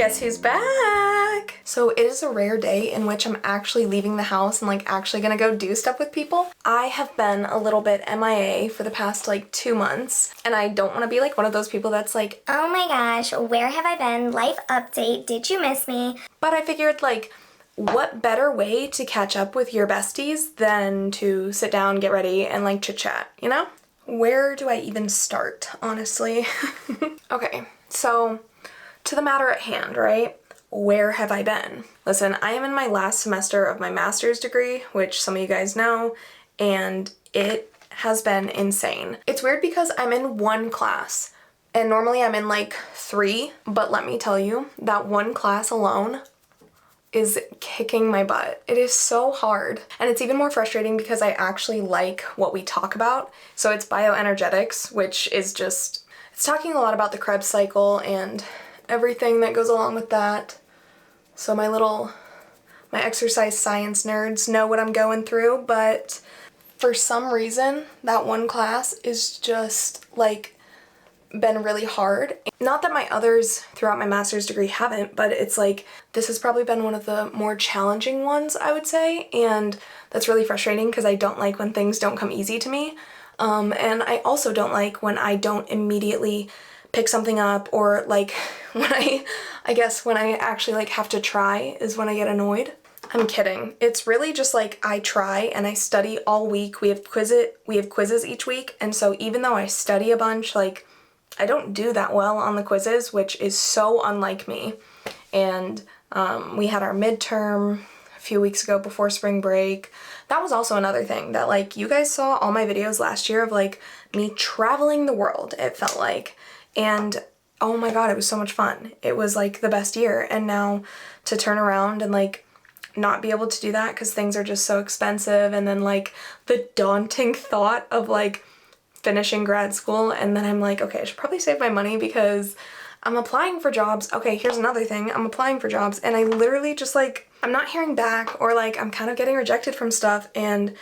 Guess who's back? So it is a rare day in which I'm actually leaving the house and like actually gonna go do stuff with people. I have been a little bit MIA for the past like 2 months, and I don't want to be like one of those people that's like, oh my gosh, where have I been? Life update, did you miss me? but I figured like, what better way to catch up with your besties than to sit down, get ready, and like chit chat, you know? Where do I even start, honestly? Okay, so to the matter at hand, right? Where have I been? Listen, I am in my last semester of my master's degree, which some of you guys know, and it has been insane. It's weird because I'm in one class, and normally I'm in like 3, but let me tell you, that one class alone is kicking my butt. It is so hard. And it's even more frustrating because I actually like what we talk about. So it's bioenergetics, which is just, it's talking a lot about the Krebs cycle and everything that goes along with that. So my exercise science nerds know what I'm going through, but for some reason, that one class is just like been really hard. Not that my others throughout my master's degree haven't, but it's like this has probably been one of the more challenging ones, I would say, and that's really frustrating because I don't like when things don't come easy to me. And I also don't like when I don't immediately pick something up, or like when I guess when I actually like have to try is when I get annoyed. I'm kidding. It's really just like I try and I study all week. We have quizzes each week, and so even though I study a bunch, like I don't do that well on the quizzes, which is so unlike me. And we had our midterm a few weeks ago before spring break. That was also another thing that like you guys saw all my videos last year of like me traveling the world, it felt like. And oh my god, it was so much fun. It was like the best year. And now to turn around and like not be able to do that because things are just so expensive, and then like the daunting thought of like finishing grad school, and then I'm like, okay, I should probably save my money because I'm applying for jobs. Okay, here's another thing. I'm applying for jobs and I literally just like, I'm not hearing back, or like I'm kind of getting rejected from stuff, and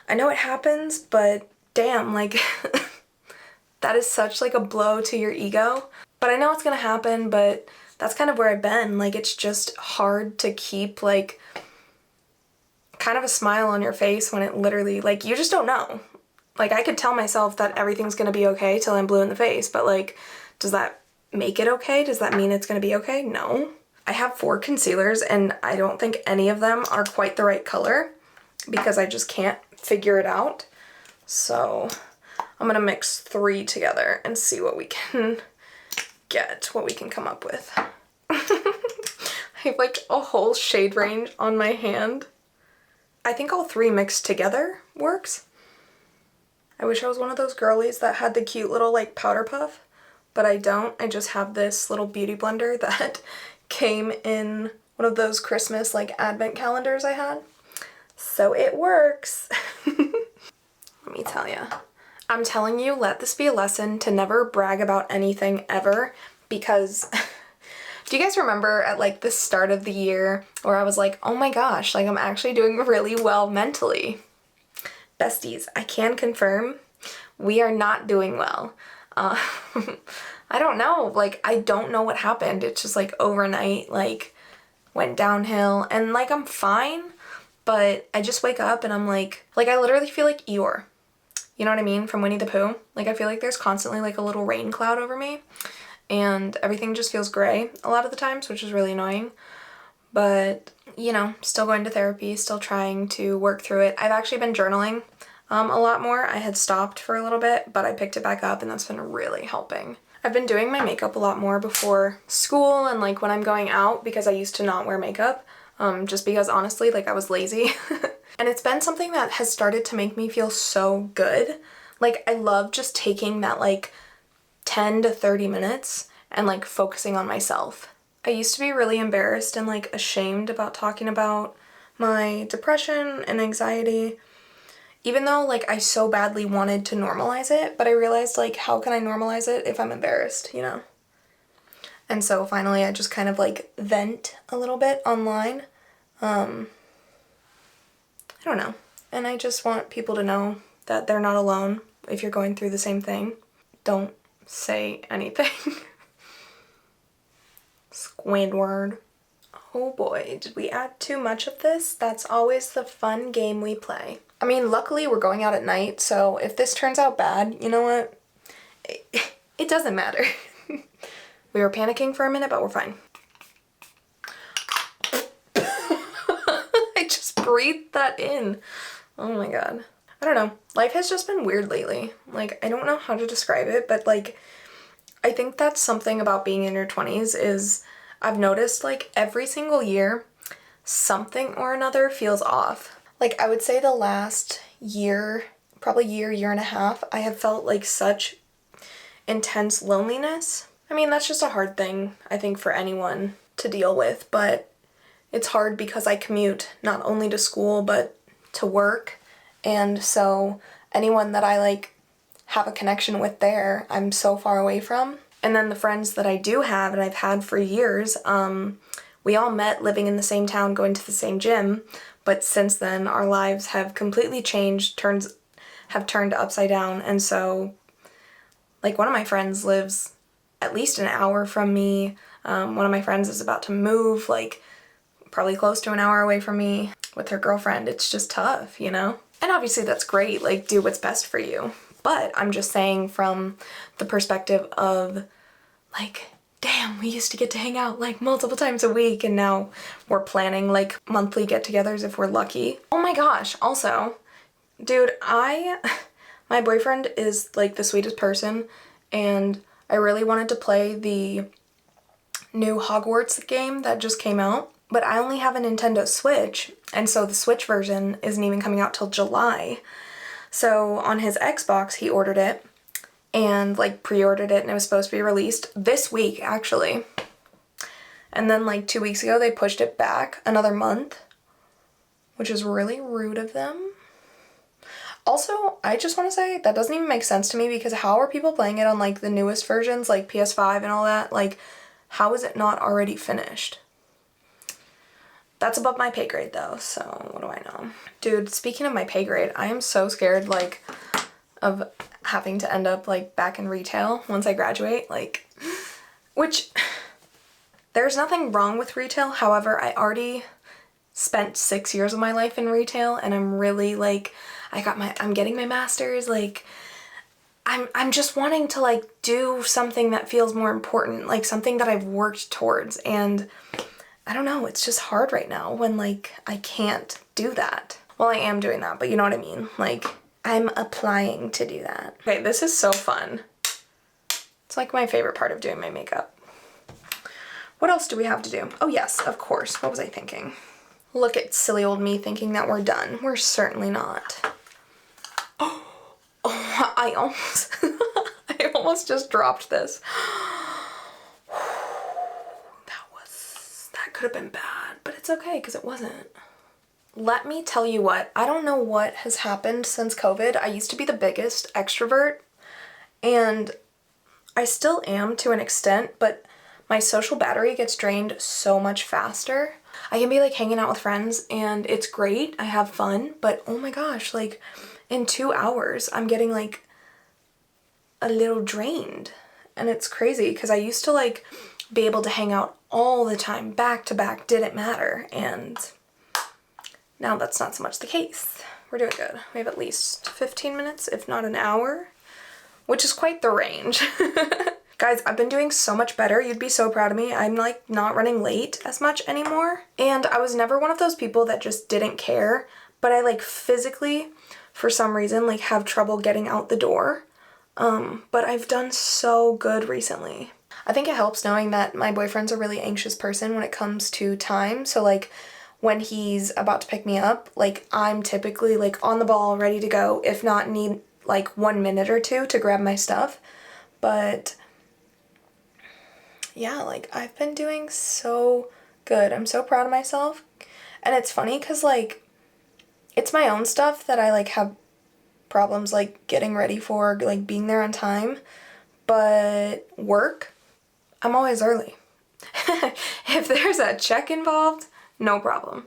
I know it happens, but damn, like that is such like a blow to your ego. But I know it's gonna happen, but that's kind of where I've been. Like it's just hard to keep like kind of a smile on your face when it literally, like you just don't know. Like, I could tell myself that everything's gonna be okay till I'm blue in the face, but like, does that make it okay? Does that mean it's gonna be okay? No. I have 4 concealers and I don't think any of them are quite the right color because I just can't figure it out. So I'm gonna mix 3 together and see what we can get, what we can come up with. I have like a whole shade range on my hand. I think all 3 mixed together works. I wish I was one of those girlies that had the cute little like powder puff, but I don't. I just have this little beauty blender that came in one of those Christmas like advent calendars I had. So it works. Let me tell you. I'm telling you, let this be a lesson to never brag about anything ever, because do you guys remember at like the start of the year where I was like, oh my gosh, like I'm actually doing really well mentally? Besties, I can confirm we are not doing well. I don't know, like I don't know what happened. It's just like overnight like went downhill, and like I'm fine, but I just wake up and I'm like I literally feel like Eeyore. You know what I mean? From Winnie the Pooh. Like I feel like there's constantly like a little rain cloud over me, and everything just feels gray a lot of the times, which is really annoying. But, you know, still going to therapy, still trying to work through it. I've actually been journaling a lot more. I had stopped for a little bit, but I picked it back up, and that's been really helping. I've been doing my makeup a lot more before school and like when I'm going out, because I used to not wear makeup, just because honestly, like I was lazy. And it's been something that has started to make me feel so good. Like I love just taking that like 10 to 30 minutes and like focusing on myself. I used to be really embarrassed and like ashamed about talking about my depression and anxiety, even though like I so badly wanted to normalize it, but I realized like how can I normalize it if I'm embarrassed, you know? And so finally I just kind of like vent a little bit online. I don't know. And I just want people to know that they're not alone if you're going through the same thing. Don't say anything. Squidward. Oh boy, did we add too much of this? That's always the fun game we play. I mean, luckily we're going out at night, so if this turns out bad, you know what? It doesn't matter. We were panicking for a minute, but we're fine. I just breathed that in. Oh my god. I don't know. Life has just been weird lately. Like, I don't know how to describe it, but like, I think that's something about being in your 20s is I've noticed like every single year, something or another feels off. Like, I would say the last year, probably year and a half, I have felt like such intense loneliness. I mean, that's just a hard thing, I think, for anyone to deal with, but it's hard because I commute not only to school, but to work, and so anyone that I, like, have a connection with there, I'm so far away from. And then the friends that I do have, and I've had for years, we all met living in the same town, going to the same gym, but since then, our lives have completely changed, have turned upside down, and so, like, one of my friends lives at least an hour from me. One of my friends is about to move, like, probably close to an hour away from me with her girlfriend. It's just tough, you know? And obviously that's great, like, do what's best for you. But I'm just saying from the perspective of, like, damn, we used to get to hang out, like, multiple times a week, and now we're planning, like, monthly get-togethers if we're lucky. Oh my gosh, also, dude, my boyfriend is, like, the sweetest person, and I really wanted to play the new Hogwarts game that just came out, but I only have a Nintendo Switch, and so the Switch version isn't even coming out till July. So on his Xbox, he ordered it, and, like, pre-ordered it, and it was supposed to be released this week, actually. And then, like, 2 weeks ago, they pushed it back another month, which is really rude of them. Also, I just want to say, that doesn't even make sense to me, because how are people playing it on, like, the newest versions, like PS5 and all that? Like, how is it not already finished? That's above my pay grade, though, so what do I know? Dude, speaking of my pay grade, I am so scared, like, of having to end up, like, back in retail once I graduate, like, which, there's nothing wrong with retail. However, I already spent 6 years of my life in retail, and I'm really, like, I'm getting my master's, like, I'm just wanting to, like, do something that feels more important, like, something that I've worked towards, and I don't know, it's just hard right now when, like, I can't do that. Well, I am doing that, but you know what I mean, like, I'm applying to do that. Okay, this is so fun. It's, like, my favorite part of doing my makeup. What else do we have to do? Oh yes, of course, what was I thinking? Look at silly old me thinking that we're done. We're certainly not. Oh, I almost just dropped this. That could have been bad, but it's okay because it wasn't. Let me tell you what, I don't know what has happened since COVID. I used to be the biggest extrovert, and I still am to an extent, but my social battery gets drained so much faster. I can be, like, hanging out with friends and it's great, I have fun, but oh my gosh, like, in 2 hours I'm getting, like, a little drained, and it's crazy because I used to, like, be able to hang out all the time, back to back, didn't matter, and now that's not so much the case. We're doing good. We have at least 15 minutes, if not an hour, which is quite the range. Guys, I've been doing so much better. You'd be so proud of me. I'm, like, not running late as much anymore. And I was never one of those people that just didn't care, but I, like, physically, for some reason, like, have trouble getting out the door. But I've done so good recently. I think it helps knowing that my boyfriend's a really anxious person when it comes to time. So, like, when he's about to pick me up, like, I'm typically, like, on the ball, ready to go, if not need, like, 1 minute or two to grab my stuff. But yeah, like, I've been doing so good. I'm so proud of myself. And it's funny because, like, it's my own stuff that I, like, have problems, like, getting ready for, like, being there on time. But work, I'm always early. If there's a check involved, no problem.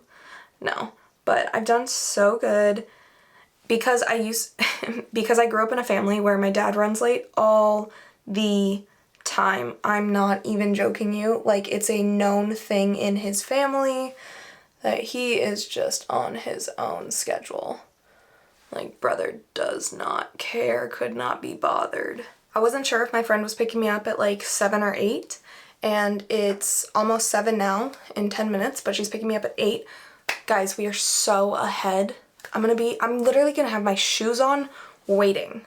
No. But I've done so good because because I grew up in a family where my dad runs late all the time. I'm not even joking you. Like, it's a known thing in his family that he is just on his own schedule. Like, brother does not care, could not be bothered. I wasn't sure if my friend was picking me up at like 7 or 8, and it's almost 7 now in 10 minutes, but she's picking me up at 8. Guys, we are so ahead. I'm literally gonna have my shoes on waiting,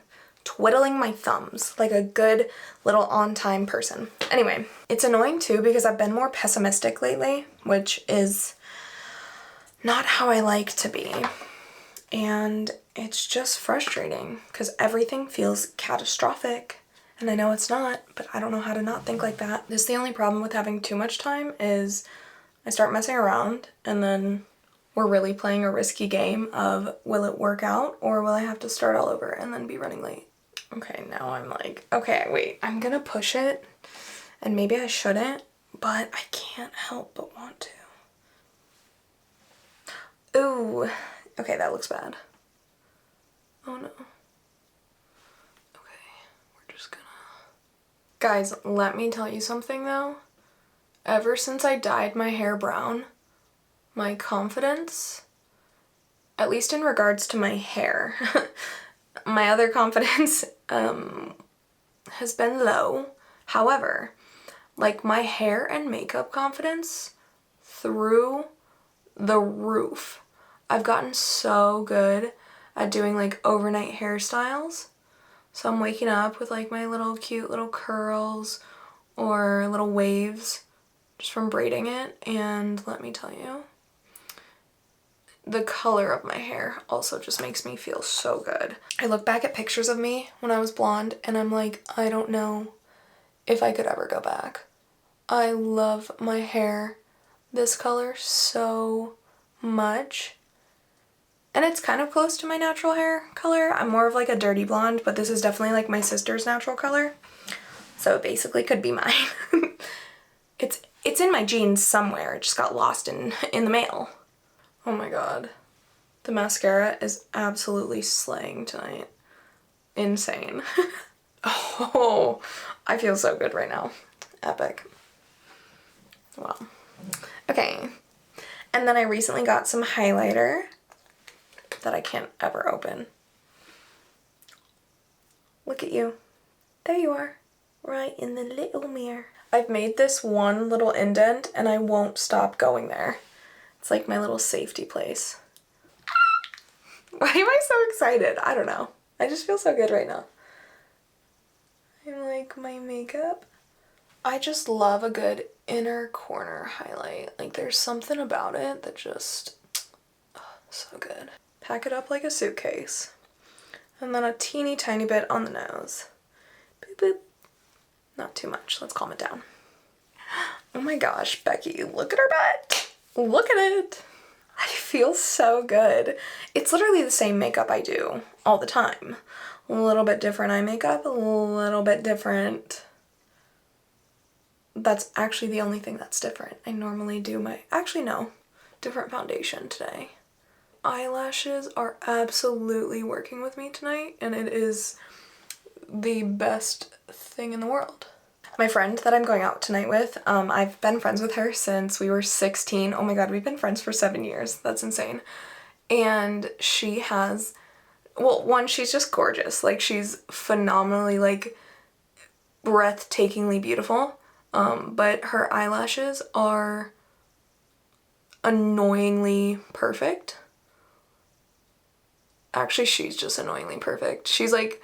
twiddling my thumbs like a good little on-time person. Anyway, it's annoying too because I've been more pessimistic lately, which is not how I like to be. And it's just frustrating because everything feels catastrophic. And I know it's not, but I don't know how to not think like that. This is the only problem with having too much time is I start messing around and then we're really playing a risky game of will it work out or will I have to start all over and then be running late? Okay, now I'm like, okay, wait, I'm gonna push it and maybe I shouldn't, but I can't help but want to. Ooh, okay, that looks bad. Oh no. Okay, we're just gonna... Guys, let me tell you something though. Ever since I dyed my hair brown, my confidence, at least in regards to my hair, my other confidence has been low. However, like my hair and makeup confidence through the roof. I've gotten so good at doing like overnight hairstyles. So I'm waking up with like my little cute little curls or little waves just from braiding it, and let me tell you, the color of my hair also just makes me feel so good. I look back at pictures of me when I was blonde and I'm like, I don't know if I could ever go back. I love my hair this color so much. And it's kind of close to my natural hair color. I'm more of like a dirty blonde, but this is definitely like my sister's natural color. So it basically could be mine. It's in my genes somewhere. It just got lost in the mail. Oh my god. The mascara is absolutely slaying tonight. Insane. Oh, I feel so good right now. Epic. Wow. Okay. And then I recently got some highlighter that I can't ever open. Look at you. There you are. Right in the little mirror. I've made this one little indent and I won't stop going there. It's like my little safety place. Why am I so excited? I don't know. I just feel so good right now. I like my makeup. I just love a good inner corner highlight. Like there's something about it that just, so good. Pack it up like a suitcase. And then a teeny tiny bit on the nose. Boop boop. Not too much. Let's calm it down. Oh my gosh, Becky, look at her butt. Look at it. I feel so good. It's literally the same makeup I do all the time. A little bit different eye makeup, a little bit different. That's actually the only thing that's different. I normally do different foundation today. Eyelashes are absolutely working with me tonight, and it is the best thing in the world. My friend that I'm going out tonight with, I've been friends with her since we were 16. Oh my god, we've been friends for 7 years. That's insane. And she has, well, one, she's just gorgeous. Like, she's phenomenally, like, breathtakingly beautiful. But her eyelashes are annoyingly perfect. Actually, she's just annoyingly perfect. She's like,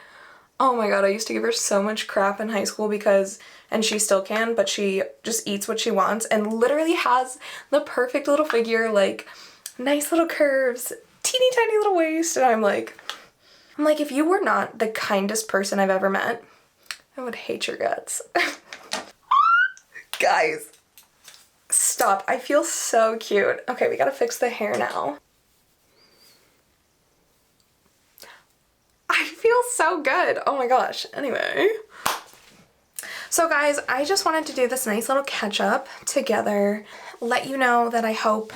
oh my god, I used to give her so much crap in high school because, and she still can, but she just eats what she wants and literally has the perfect little figure, like nice little curves, teeny tiny little waist, and I'm like, if you were not the kindest person I've ever met, I would hate your guts. Guys, stop. I feel so cute. Okay, we gotta fix the hair now. I feel so good. Oh my gosh. Anyway. So guys, I just wanted to do this nice little catch up together. Let you know that I hope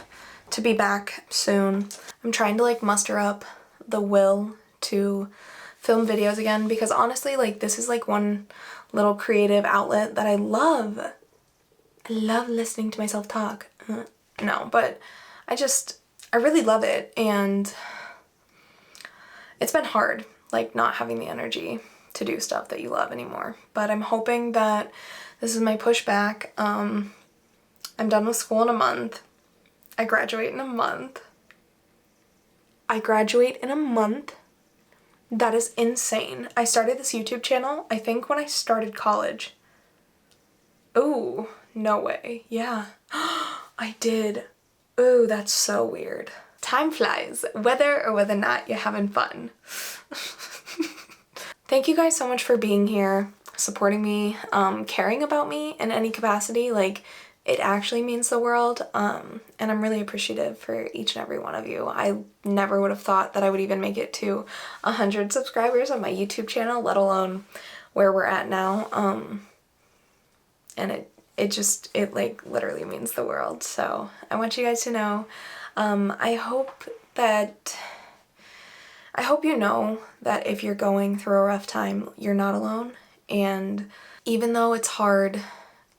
to be back soon. I'm trying to like muster up the will to film videos again, because honestly, like, this is like one little creative outlet that I love. I love listening to myself talk. No, but I really love it, and it's been hard, like, not having the energy to do stuff that you love anymore. But I'm hoping that this is my pushback. I'm done with school in a month. I graduate in a month. That is insane. I started this YouTube channel, I think when I started college. Oh, no way. Yeah. I did. Oh, that's so weird. Time flies, whether or whether or not you're having fun. Thank you guys so much for being here, supporting me, caring about me in any capacity. Like, it actually means the world, and I'm really appreciative for each and every one of you. I never would have thought that I would even make it to 100 subscribers on my YouTube channel, let alone where we're at now. And it like literally means the world. So I want you guys to know, I hope you know that if you're going through a rough time, you're not alone. And even though it's hard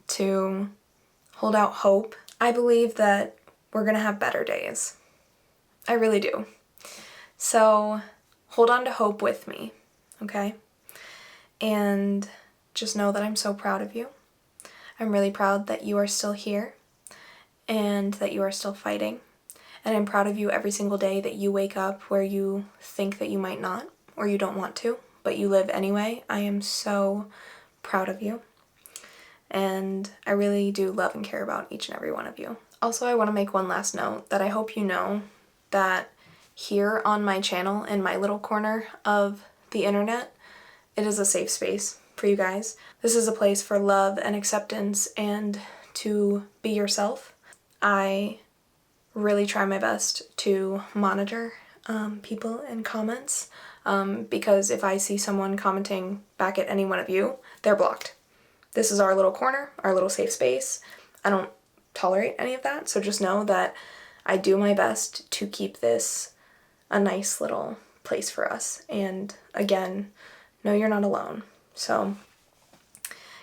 to hold out hope, I believe that we're gonna have better days. I really do. So hold on to hope with me, okay? And just know that I'm so proud of you. I'm really proud that you are still here and that you are still fighting. And I'm proud of you every single day that you wake up where you think that you might not, or you don't want to, but you live anyway. I am so proud of you. And I really do love and care about each and every one of you. Also, I want to make one last note that I hope you know that here on my channel, in my little corner of the internet, it is a safe space for you guys. This is a place for love and acceptance and to be yourself. I really try my best to monitor people in comments, because if I see someone commenting back at any one of you, they're blocked. This is our little corner, our little safe space. I don't tolerate any of that, so just know that I do my best to keep this a nice little place for us. And again, know you're not alone. So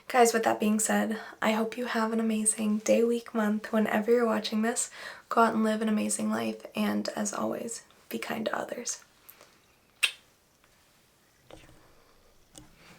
guys, with that being said, I hope you have an amazing day, week, month, whenever you're watching this. Go out and live an amazing life, and as always, be kind to others.